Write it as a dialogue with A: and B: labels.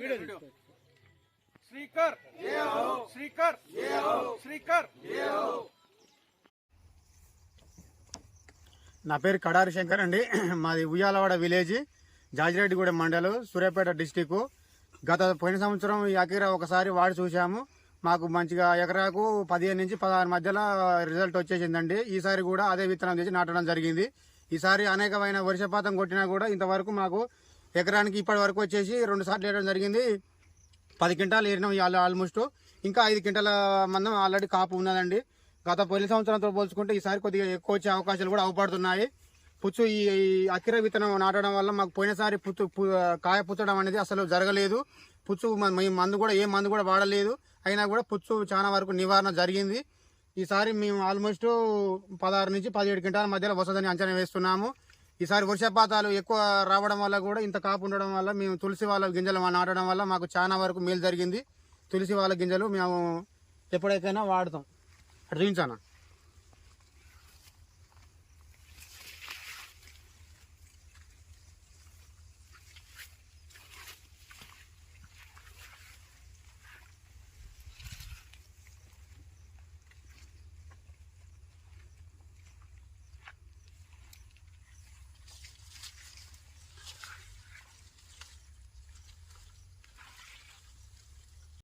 A: శ్రీకర్ శ్రీకర్ శ్రీకర్.
B: నా పేరు కడారి శంకర్ అండి. మాది ఉయ్యాలవాడ విలేజ్, జాజిరెడ్డిగూడెం మండలం, సూర్యాపేట డిస్టిక్. పోయిన సంవత్సరం ఈ అకీరా ఒకసారి వాడి చూసాము. మాకు మంచిగా ఎకరాకు 15 నుంచి 16 మధ్యలో రిజల్ట్ వచ్చేసిందండి. ఈసారి కూడా అదే విత్తనం తెచ్చి నాటడం జరిగింది. ఈసారి అనేకమైన వర్షపాతం కొట్టినా కూడా ఇంతవరకు మాకు ఎకరానికి ఇప్పటి వరకు వచ్చేసి 2 సార్లు వేయడం జరిగింది. 10 క్వింటాలు ఏరినాం ఆల్మోస్ట్. ఇంకా 5 క్వింటాల మందం ఆల్రెడీ కాపు ఉన్నదండి. పోయిన సంవత్సరంతో పోల్చుకుంటే ఈసారి కొద్దిగా ఎక్కువ వచ్చే అవకాశాలు కూడా అవపడుతున్నాయి. పుచ్చు ఈ అకిరా విత్తనం నాటడం వల్ల మాకు పోయినసారి కాయ పుచ్చడం అనేది అసలు జరగలేదు. పుచ్చు మందు కూడా ఏ మందు కూడా వాడలేదు, అయినా కూడా పుచ్చు చాలా వరకు నివారణ జరిగింది. ఈసారి మేము ఆల్మోస్ట్ 16 నుంచి 17 క్వింటాల మధ్యలో వస్తుందని అంచనా వేస్తున్నాము. ఈసారి వర్షపాతాలు ఎక్కువ రావడం వల్ల కూడా ఇంత కాపు ఉండడం వల్ల మేము తులసి వాళ్ళ గింజలు నాటడం వల్ల మాకు చాలా వరకు మేలు జరిగింది. తులసి వాళ్ళ గింజలు మేము ఎప్పుడైతేనా వాడతాం. అటు చూపించానా.